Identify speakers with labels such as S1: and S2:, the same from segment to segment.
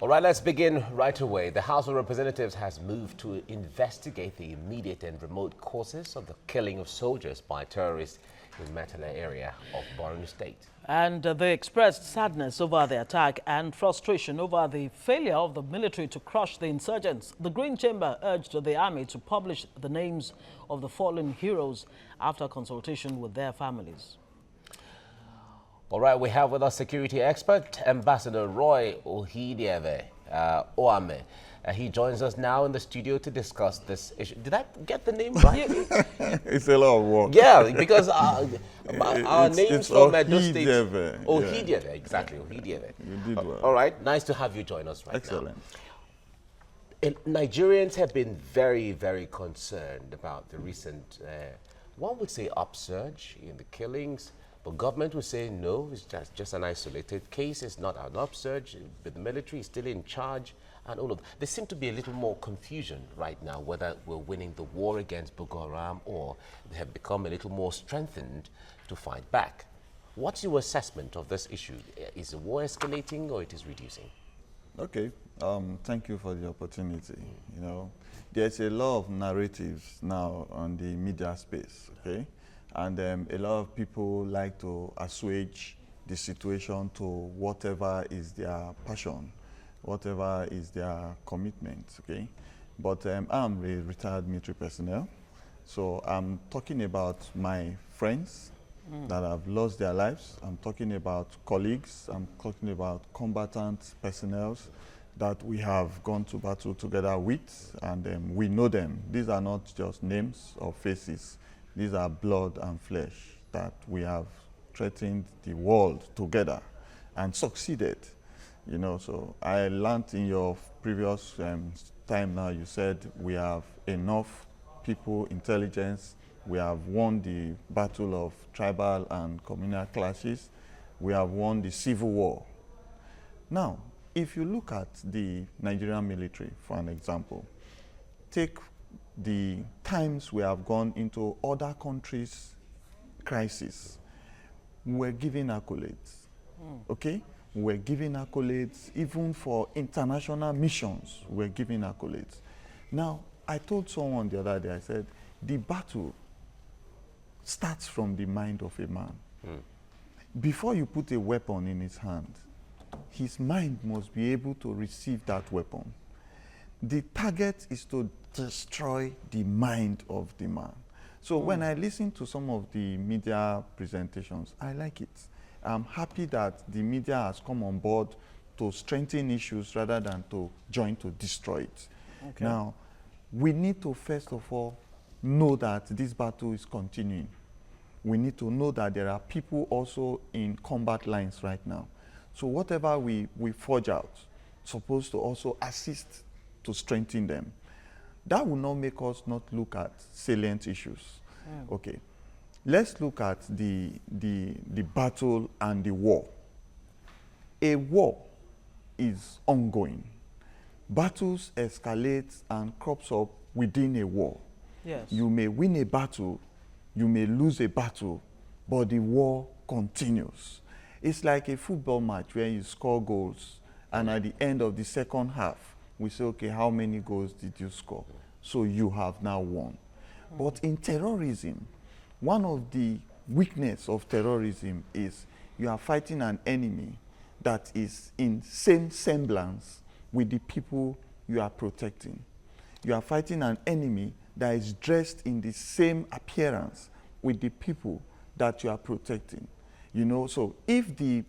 S1: All right, let's begin right away. The House of Representatives has moved to investigate the immediate and remote causes of the killing of soldiers by terrorists in Metele area of Borno State.
S2: And they expressed sadness over the attack and frustration over the failure of the military to crush the insurgents. The Green Chamber urged the army to publish the names of the fallen heroes after consultation with their families.
S1: All right, we have with us security expert, Ambassador Roy Orbih. He joins us now in the studio to discuss this issue. Did I get the name right?
S3: It's a lot of work.
S1: Yeah, because our names from Edo State.
S3: Orbih,
S1: exactly, Orbih.
S3: You did well.
S1: All right, nice to have you join us right
S3: Excellent.
S1: now. Nigerians have been very, very concerned about the recent, one would say, upsurge in the killings. But government would say, no, it's just an isolated case. It's not an upsurge. But the military is still in charge. And all of that. There seems to be a little more confusion right now whether we're winning the war against Boko Haram or they have become a little more strengthened to fight back. What's your assessment of this issue? Is the war escalating or it is reducing?
S3: Okay, thank you for the opportunity. You know, there's a lot of narratives now on the media space, okay? And a lot of people like to assuage the situation to whatever is their passion, whatever is their commitment, okay? But I'm a retired military personnel, so I'm talking about my friends that have lost their lives. I'm talking about colleagues. I'm talking about combatant personnel that we have gone to battle together with, and we know them. These are not just names or faces. These are blood and flesh that we have threatened the world together and succeeded. You know, so I learned in your previous time now, you said we have enough people, intelligence. We have won the battle of tribal and communal clashes. We have won the civil war. Now, if you look at the Nigerian military, for an example, take the times we have gone into other countries' crisis, we're giving accolades, okay? We're giving accolades, even for international missions, we're giving accolades. Now, I told someone the other day, I said, the battle starts from the mind of a man. Before you put a weapon in his hand, his mind must be able to receive that weapon. The target is to destroy the mind of the man. So when I listen to some of the media presentations, I like it. I'm happy that the media has come on board to strengthen issues rather than to join to destroy it. Okay. Now, we need to first of all know that this battle is continuing. We need to know that there are people also in combat lines right now. So whatever we forge out, supposed to also assist to strengthen them. That will not make us not look at salient issues. Okay, let's look at the battle and the war. A war is ongoing. Battles escalate and crops up within a war.
S2: Yes.
S3: You may win a battle, you may lose a battle, but the war continues. It's like a football match where you score goals, and at the end of the second half, we say, okay, how many goals did you score? So you have now won. But in terrorism, one of the weaknesses of terrorism is you are fighting an enemy that is in same semblance with the people you are protecting. You are fighting an enemy that is dressed in the same appearance with the people that you are protecting. You know, so if the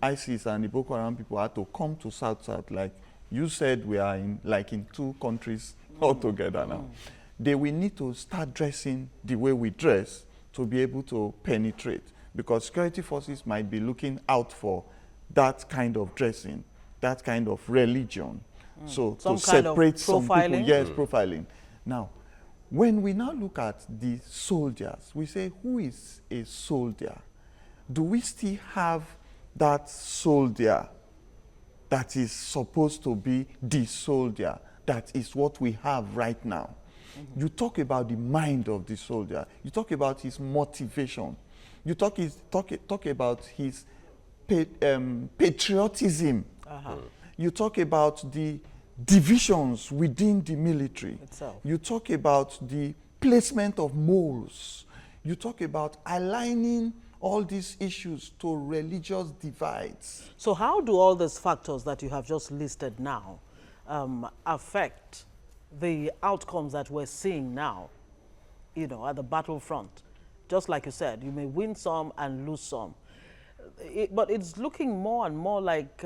S3: ISIS and the Boko Haram people had to come to South, like you said, we are in two countries altogether now. They will need to start dressing the way we dress to be able to penetrate, because security forces might be looking out for that kind of dressing, that kind of religion. So
S2: some
S3: to
S2: kind
S3: separate
S2: of
S3: some people,
S2: profiling?
S3: yes, profiling. Now, when we now look at the soldiers, we say, who is a soldier? Do we still have that soldier that is supposed to be the soldier? That is what we have right now. You talk about the mind of the soldier. You talk about his motivation. You talk about his patriotism. You talk about the divisions within the military.
S2: Itself.
S3: You talk about the placement of moles. You talk about aligning all these issues to religious divides.
S2: So how do all these factors that you have just listed now affect the outcomes that we're seeing now, you know, at the battlefront? Just like you said, you may win some and lose some. But it's looking more and more like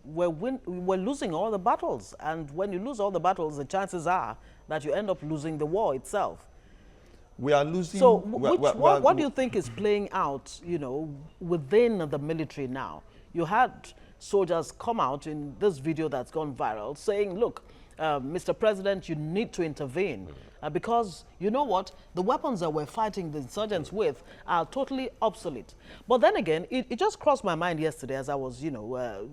S2: we're losing all the battles. And when you lose all the battles, the chances are that you end up losing the war itself.
S3: We are losing.
S2: So what do you think is playing out, you know, within the military now? You had soldiers come out in this video that's gone viral saying, look, Mr. President, you need to intervene because, you know what, the weapons that we're fighting the insurgents with are totally obsolete. But then again, it just crossed my mind yesterday as I was, you know,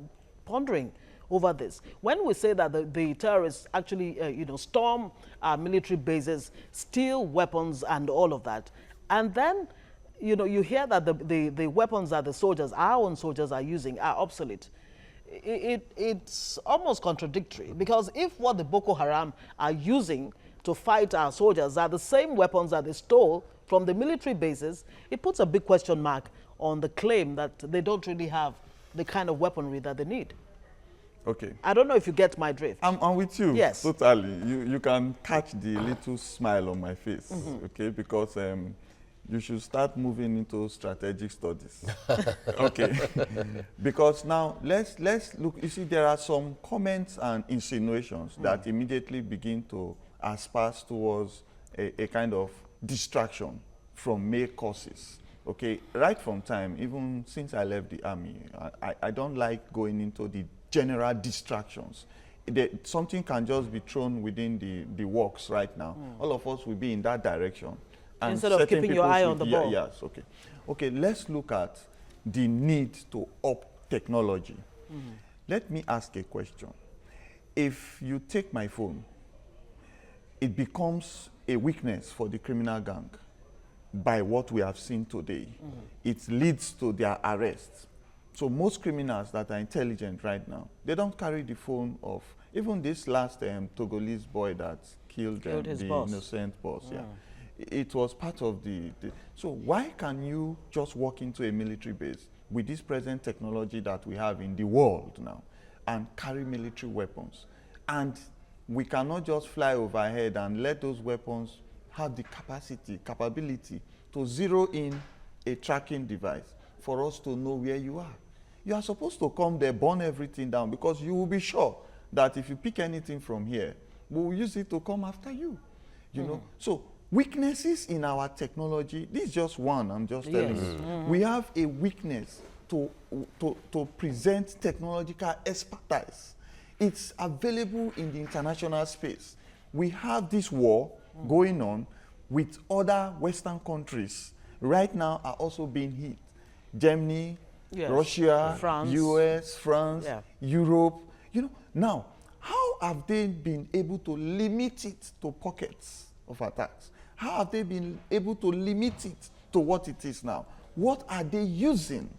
S2: pondering over this. When we say that the terrorists actually, you know, storm our military bases, steal weapons and all of that, and then, you know, you hear that the weapons that the soldiers, our own soldiers, are using are obsolete. It's almost contradictory, because if what the Boko Haram are using to fight our soldiers are the same weapons that they stole from the military bases, it puts a big question mark on the claim that they don't really have the kind of weaponry that they need.
S3: Okay.
S2: I don't know if you get my drift.
S3: I'm with you.
S2: Yes.
S3: Totally. You can catch the little smile on my face, okay? Because you should start moving into strategic studies. Okay. Because now let's look. You see, there are some comments and insinuations that immediately begin to asperse towards a kind of distraction from main causes. Okay. Right from time, even since I left the army, I don't like going into the general distractions. Something can just be thrown within the works right now. All of us will be in that direction. And
S2: instead of keeping your eye on the ball.
S3: Yes, okay. Okay, let's look at the need to up technology. Let me ask a question. If you take my phone, it becomes a weakness for the criminal gang by what we have seen today. It leads to their arrest. So most criminals that are intelligent right now, they don't carry the phone of, even this last Togolese boy that killed the
S2: boss.
S3: innocent boss. Yeah. It was part of so why can you just walk into a military base with this present technology that we have in the world now and carry military weapons? And we cannot just fly overhead and let those weapons have the capability to zero in a tracking device for us to know where you are. You are supposed to come there, burn everything down, because you will be sure that if you pick anything from here, we will use it to come after you. You know? So weaknesses in our technology, this is just one, I'm just telling you. We have a weakness to present technological expertise. It's available in the international space. We have this war going on with other Western countries. Right now are also being hit. Germany, Russia, France, US, France, Europe. You know, now, how have they been able to limit it to pockets of attacks? How have they been able to limit it to what it is now? What are they using?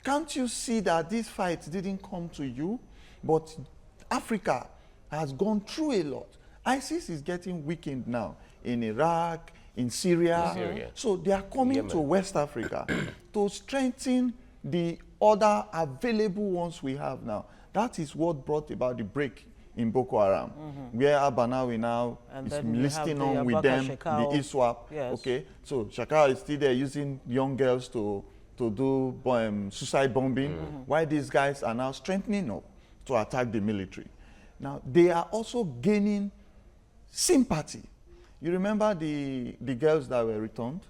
S3: Can't you see that this fight didn't come to you? But Africa has gone through a lot. ISIS is getting weakened now in Iraq, in Syria. So they are coming to West Africa to strengthen the other available ones we have now. That is what brought about the break in Boko Haram, where Abanawi now is listing on with them, the ISWAP. Okay, so Shakal is still there using young girls to do suicide bombing, while these guys are now strengthening up to attack the military. Now, they are also gaining sympathy. You remember the girls that were returned?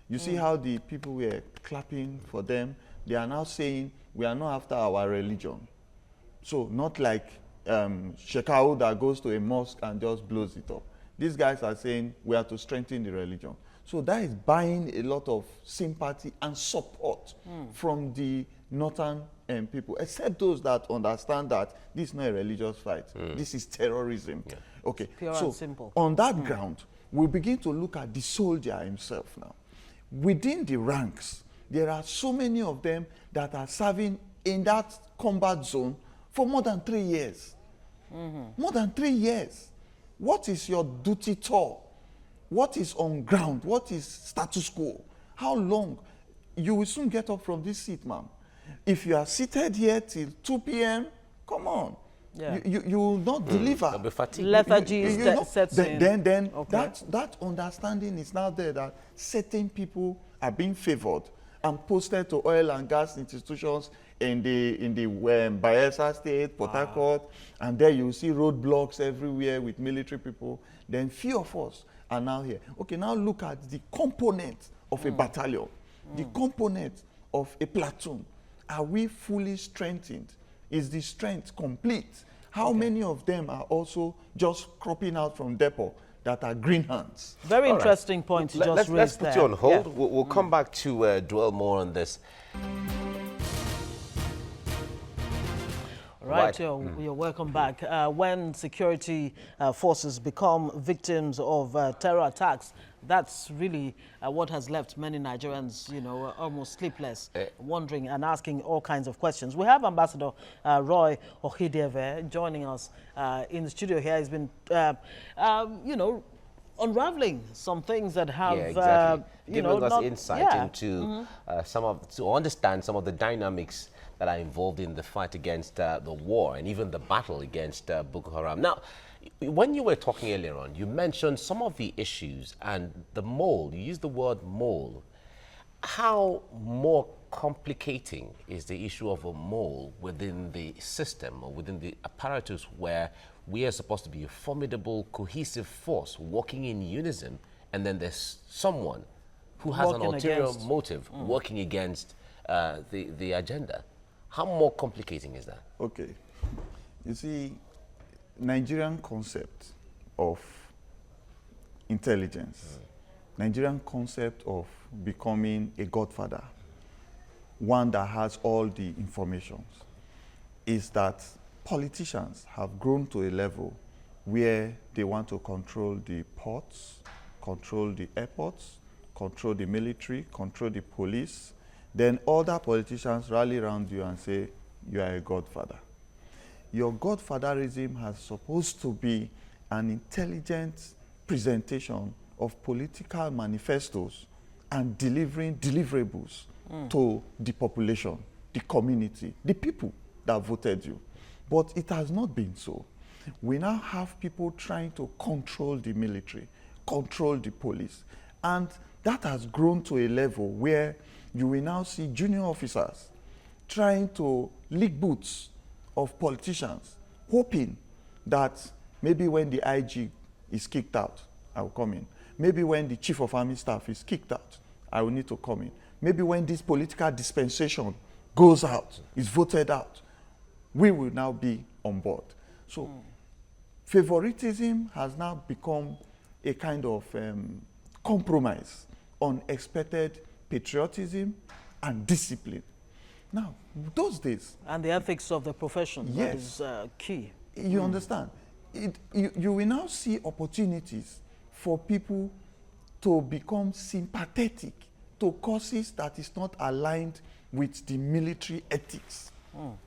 S3: You see how the people were clapping for them? They are now saying, we are not after our religion. So not like Shekau that goes to a mosque and just blows it up. These guys are saying, we are to strengthen the religion. So that is buying a lot of sympathy and support from the northern people, except those that understand that this is not a religious fight. This is terrorism. Okay,
S2: pure
S3: so
S2: and simple.
S3: On that ground, we begin to look at the soldier himself now. Within the ranks, there are so many of them that are serving in that combat zone for more than 3 years. More than 3 years. What is your duty tour? What is on ground? What is status quo? How long? You will soon get up from this seat, ma'am. If you are seated here till 2 p.m., come on.
S2: Yeah.
S3: You will not deliver.
S1: You'll be fatigued.
S2: Lethargy sets in.
S3: Then
S2: Okay.
S3: that understanding is now there that certain people are being favored and posted to oil and gas institutions in the Bayelsa State, Port Harcourt, and there you see roadblocks everywhere with military people. Then few of us are now here. Okay, now look at the component of a battalion, the component of a platoon. Are we fully strengthened? Is the strength complete? How many of them are also just cropping out from depot that are green hands?
S2: Very
S1: All right.
S2: interesting point you just
S1: Let's
S2: raised
S1: put
S2: there.
S1: you on hold.
S2: Yeah.
S1: We'll come back to dwell more on this.
S2: Right, you're welcome back. When security forces become victims of terror attacks, that's really what has left many Nigerians, almost sleepless, wondering and asking all kinds of questions. We have Ambassador Roy Orbih joining us in the studio here. He's been, unraveling some things that have,
S1: exactly. Giving us insight into to understand some of the dynamics that are involved in the fight against the war and even the battle against Boko Haram. Now, when you were talking earlier on, you mentioned some of the issues and the mole. You used the word mole. How more complicating is the issue of a mole within the system or within the apparatus where we are supposed to be a formidable, cohesive force working in unison, and then there's someone who has an ulterior motive working against the agenda? How more complicating is that?
S3: Okay. You see, Nigerian concept of intelligence, Nigerian concept of becoming a godfather, one that has all the information, is that politicians have grown to a level where they want to control the ports, control the airports, control the military, control the police. Then other politicians rally around you and say, you are a godfather. Your godfatherism has supposed to be an intelligent presentation of political manifestos and delivering deliverables to the population, the community, the people that voted you. But it has not been so. We now have people trying to control the military, control the police. And that has grown to a level where you will now see junior officers trying to lick boots of politicians, hoping that maybe when the IG is kicked out, I will come in. Maybe when the chief of army staff is kicked out, I will need to come in. Maybe when this political dispensation goes out, is voted out, we will now be on board. So favoritism has now become a kind of compromise on expected patriotism and discipline. Now, those days...
S2: And the ethics of the profession,
S3: yes,
S2: that is key.
S3: You understand? You will now see opportunities for people to become sympathetic to causes that is not aligned with the military ethics,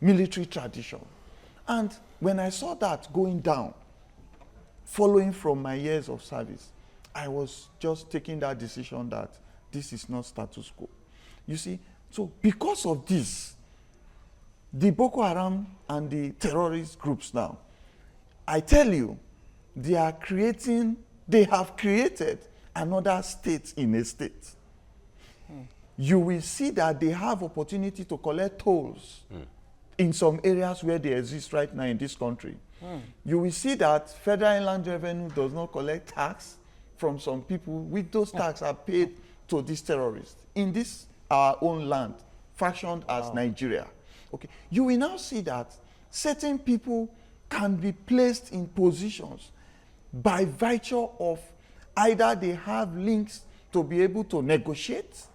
S3: military tradition. And when I saw that going down, following from my years of service, I was just taking that decision that this is not status quo. You see, so because of this, the Boko Haram and the terrorist groups now, I tell you, they have created another state in a state. You will see that they have opportunity to collect tolls in some areas where they exist right now in this country. You will see that Federal Inland Revenue does not collect tax from some people, with those taxes are paid to these terrorists in this our own land, fashioned as Nigeria. Okay, you will now see that certain people can be placed in positions by virtue of either they have links to be able to negotiate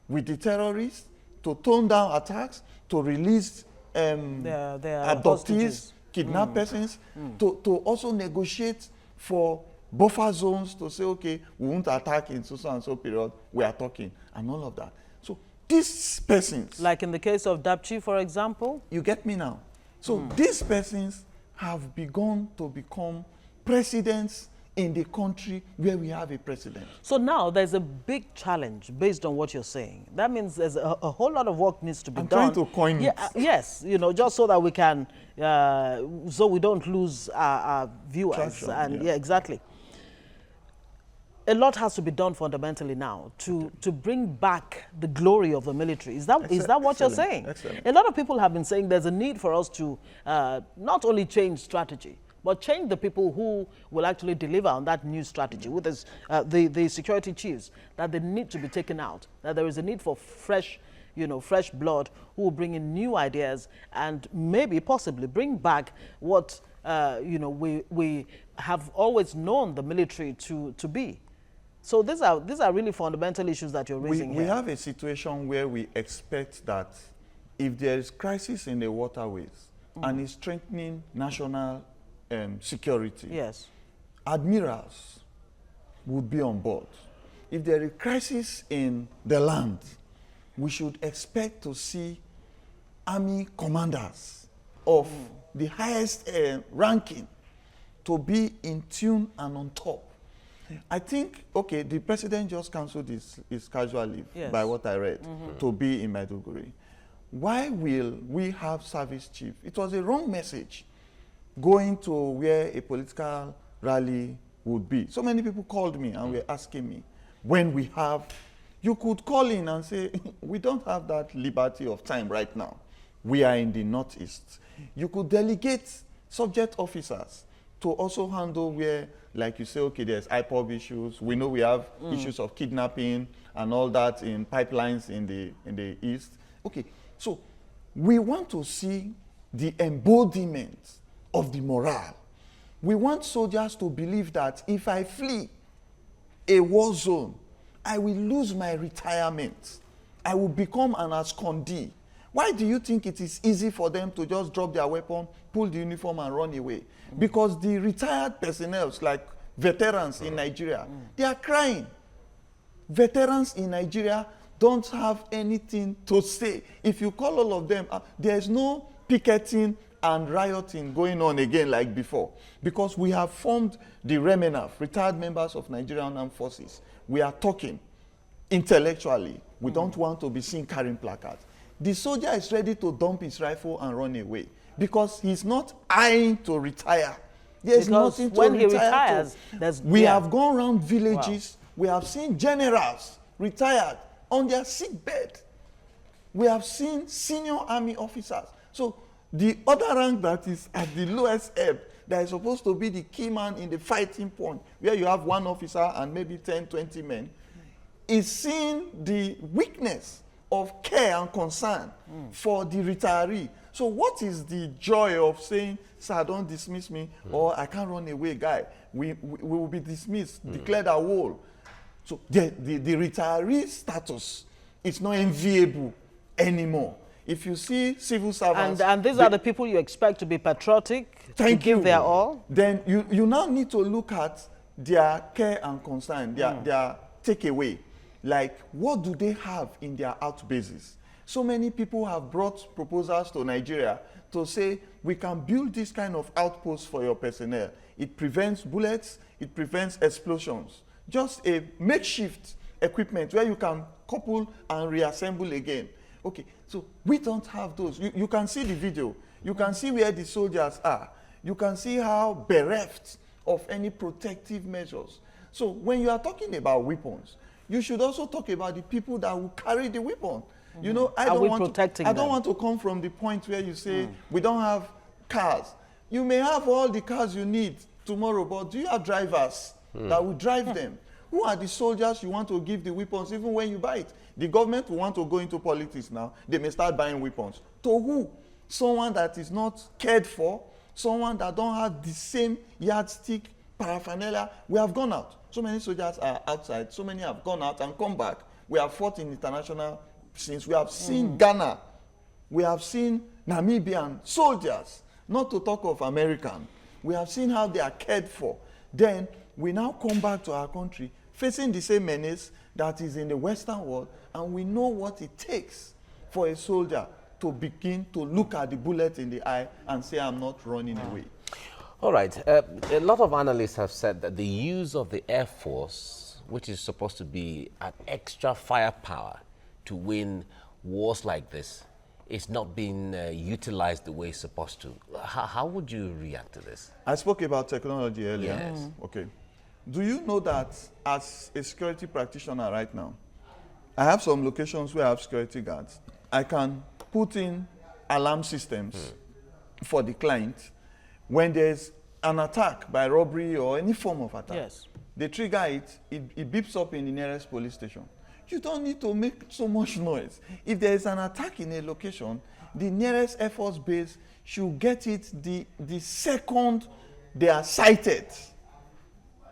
S3: with the terrorists, to tone down attacks, to release
S2: their
S3: abductees,
S2: hostages.
S3: kidnapped persons, to also negotiate for buffer zones to say, okay, we won't attack in so and so period, we are talking, and all of that. So these persons...
S2: Like in the case of Dapchi, for example?
S3: You get me now? So these persons have begun to become presidents in the country where we have a president.
S2: So now there's a big challenge based on what you're saying. That means there's a whole lot of work needs to be
S3: I'm
S2: done.
S3: trying to coin it.
S2: Yes, you know, just so that we can, so we don't lose our viewers.
S3: Traction,
S2: And
S3: yeah.
S2: exactly. A lot has to be done fundamentally now to bring back the glory of the military. Is that what you're saying?
S3: Excellent.
S2: A lot of people have been saying there's a need for us to not only change strategy, but change the people who will actually deliver on that new strategy, with this, the security chiefs, that they need to be taken out, that there is a need for fresh, fresh blood who will bring in new ideas and maybe possibly bring back what, we have always known the military to be. So these are really fundamental issues that you're raising here.
S3: We have a situation where we expect that if there is crisis in the waterways and it's strengthening national security,
S2: yes,
S3: admirals would be on board. If there is crisis in the land, we should expect to see army commanders of the highest ranking to be in tune and on top. I think, okay, the president just cancelled his casual leave,
S2: yes,
S3: by what I read, to be in Maiduguri. Why will we have service chief? It was a wrong message going to where a political rally would be. So many people called me and were asking me, when we have, you could call in and say, we don't have that liberty of time right now. We are in the Northeast. You could delegate subject officers to also handle where, like you say, okay, there's IPOB issues. We know we have issues of kidnapping and all that in pipelines in the East. Okay, so we want to see the embodiment of the morale. We want soldiers to believe that if I flee a war zone, I will lose my retirement. I will become an abscondee. Why do you think it is easy for them to just drop their weapon, pull the uniform and run away? Because the retired personnel, like veterans in Nigeria, they are crying. Veterans in Nigeria don't have anything to say. If you call all of them, there is no picketing and rioting going on again like before, because we have formed the REMENAF, retired members of Nigerian Armed Forces. We are talking intellectually. We don't want to be seen carrying placards. The soldier is ready to dump his rifle and run away because he's not eyeing to retire. There's
S2: because
S3: nothing to
S2: when
S3: retire
S2: he retires,
S3: we have gone around villages. Wow. We have seen generals retired on their sick bed. We have seen senior army officers. So the other rank that is at the lowest ebb, that is supposed to be the key man in the fighting point, where you have one officer and maybe 10, 20 men, is seeing the weakness of care and concern for the retiree. So what is the joy of saying, sir, don't dismiss me, or I can't run away, guy. We will be dismissed, declared a whole. So the retiree status is not enviable anymore. If you see civil servants...
S2: And these are the people you expect to be patriotic, to give their all?
S3: Then you now need to look at their care and concern, their takeaway. Like, what do they have in their out bases? So many people have brought proposals to Nigeria to say, we can build this kind of outpost for your personnel. It prevents bullets, it prevents explosions. Just a makeshift equipment where you can couple and reassemble again. Okay, so we don't have those. You can see the video. You can see where the soldiers are. You can see how bereft of any protective measures. So when you are talking about weapons, you should also talk about the people that will carry the weapon. You know, I don't want to come from the point where you say, we don't have cars. You may have all the cars you need tomorrow, but do you have drivers that will drive them? Who are the soldiers you want to give the weapons even when you buy it? The government will want to go into politics now. They may start buying weapons. To who? Someone that is not cared for, someone that don't have the same yardstick, paraphernalia. We have gone out. So many soldiers are outside. So many have gone out and come back. We have fought in international scenes. We have seen Ghana. We have seen Namibian soldiers, not to talk of American. We have seen how they are cared for. Then we now come back to our country facing the same menace that is in the Western world, and we know what it takes for a soldier to begin to look at the bullet in the eye and say, I'm not running away.
S1: All right. A lot of analysts have said that the use of the Air Force, which is supposed to be an extra firepower to win wars like this, is not being utilized the way it's supposed to. How would you react to this?
S3: I spoke about technology earlier.
S1: Yes.
S3: Okay. Do you know that as a security practitioner right now, I have some locations where I have security guards. I can put in alarm systems for the client. When there's an attack by robbery or any form of attack,
S2: Yes.
S3: they trigger it beeps up in the nearest police station. You don't need to make so much noise. If there is an attack in a location, the nearest Air Force base should get it the second they are sighted.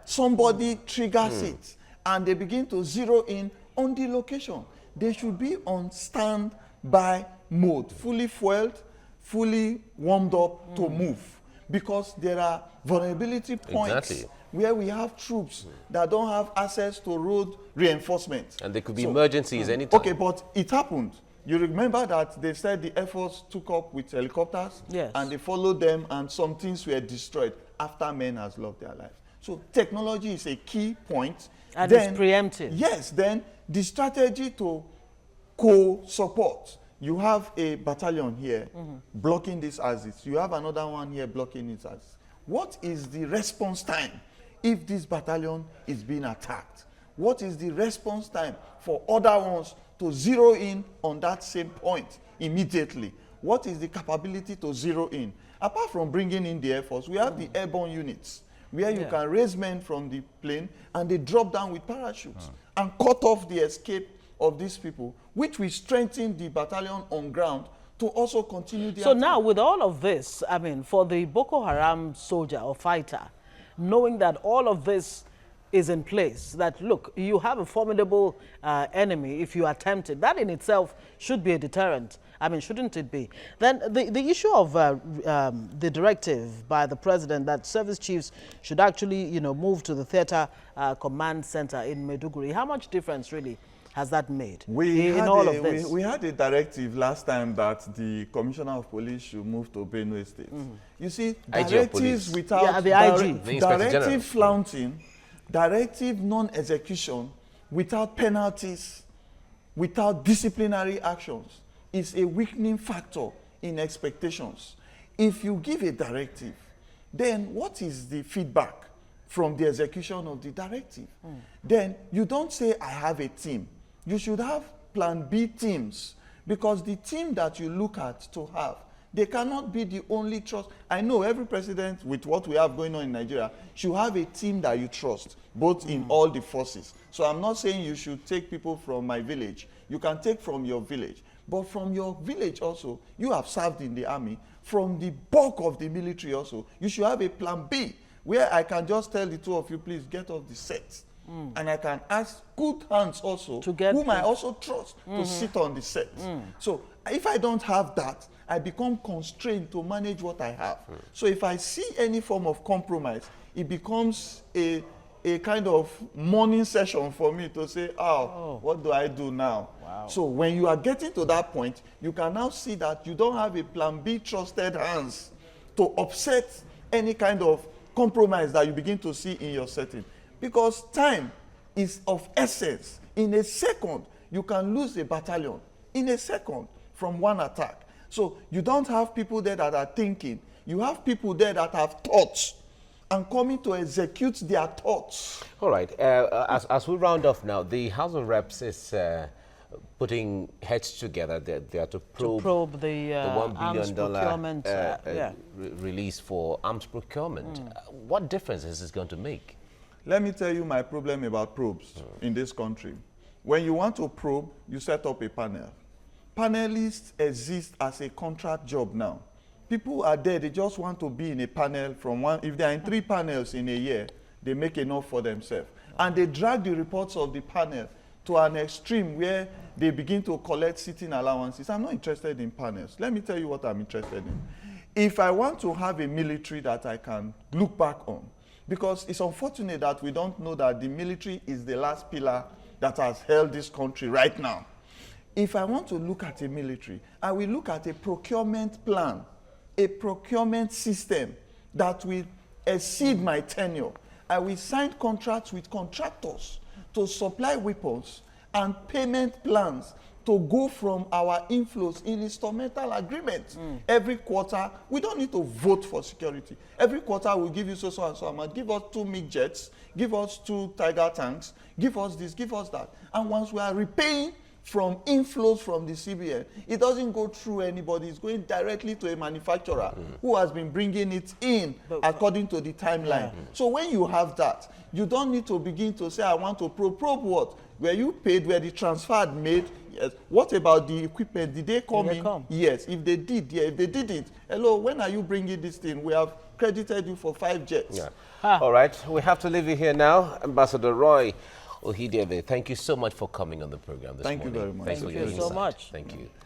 S3: Somebody triggers it and they begin to zero in on the location. They should be on standby mode, fully fueled, fully warmed up to move, because there are vulnerability points
S1: Exactly.
S3: where we have troops that don't have access to road reinforcement.
S1: And there could be emergencies anytime.
S3: Okay, but it happened. You remember that they said the Air Force took up with helicopters,
S2: Yes.
S3: and they followed them, and some things were destroyed after men has lost their lives. So technology is a key point.
S2: And it's preemptive.
S3: Yes, then the strategy to co-support. You have a battalion here blocking these axis. You have another one here blocking its axis. What is the response time if this battalion is being attacked? What is the response time for other ones to zero in on that same point immediately? What is the capability to zero in? Apart from bringing in the Air Force, we have the airborne units where you can raise men from the plane and they drop down with parachutes and cut off the escape of these people, which will strengthen the battalion on ground to also continue the
S2: So
S3: attack.
S2: now with all of this, I mean, for the Boko Haram soldier or fighter, knowing that all of this is in place, that look, you have a formidable enemy if you attempt it, that in itself should be a deterrent. I mean, shouldn't it be? Then the issue of the directive by the president that service chiefs should actually, you know, move to the theater command center in Maiduguri, how much difference really has that made in all of this?
S3: We had a directive last time that the commissioner of police should move to Benue State. You see,
S1: IG of
S3: directives
S1: police.
S3: without
S2: the IG.
S1: The Inspector General.
S3: directive flaunting, directive non-execution, without penalties, without disciplinary actions, is a weakening factor in expectations. If you give a directive, then what is the feedback from the execution of the directive? Then you don't say, I have a team. You should have plan B teams, because the team that you look at to have, they cannot be the only trust. I know every president with what we have going on in Nigeria should have a team that you trust, both in all the forces. So I'm not saying you should take people from my village. You can take from your village. But from your village also, you have served in the army. From the bulk of the military also, you should have a plan B, where I can just tell the two of you, please get off the set. And I can ask good hands also,
S2: To get
S3: whom I
S2: the-
S3: also trust, to sit on the set. So if I don't have that, I become constrained to manage what I have. So if I see any form of compromise, it becomes a kind of morning session for me to say, what do I do now?
S2: Wow.
S3: So when you are getting to that point, you can now see that you don't have a plan B trusted hands to offset any kind of compromise that you begin to see in your setting. Because time is of essence. In a second, you can lose a battalion. In a second, from one attack. So you don't have people there that are thinking. You have people there that have thoughts and coming to execute their thoughts.
S1: All right. As we round off now, the House of Reps is putting heads together. They are to probe
S2: the
S1: $1
S2: arms
S1: billion
S2: procurement,
S1: release for arms procurement. What difference is this going to make?
S3: Let me tell you my problem about probes in this country. When you want to probe, you set up a panel. Panelists exist as a contract job now. People are there, they just want to be in a panel from one. If they are in 3 panels in a year, they make enough for themselves. And they drag the reports of the panel to an extreme where they begin to collect sitting allowances. I'm not interested in panels. Let me tell you what I'm interested in. If I want to have a military that I can look back on, because it's unfortunate that we don't know that the military is the last pillar that has held this country right now. if I want to look at a military, I will look at a procurement plan, a procurement system that will exceed my tenure. I will sign contracts with contractors to supply weapons and payment plans to go from our inflows in instrumental agreements. Every quarter, we don't need to vote for security. Every quarter, we'll give you so and so amount. Give us 2 MiG jets, give us 2 Tiger tanks, give us this, give us that. And once we are repaying from inflows from the CBN, it doesn't go through anybody. It's going directly to a manufacturer who has been bringing it in according to the timeline. So when you have that, you don't need to begin to say, I want to probe what? Were you paid? Were the transfer made? Yes. What about the equipment? Did they come in? Yes. If they did, yeah. If they didn't, hello, when are you bringing this thing? We have credited you for 5 jets.
S1: Yeah. All right. We have to leave you here now. Ambassador Roy Orbih, thank you so much for coming on the program this morning.
S3: Thank you very much.
S1: Thanks for your
S2: Thank you so
S1: insight.
S2: much.
S1: Thank you.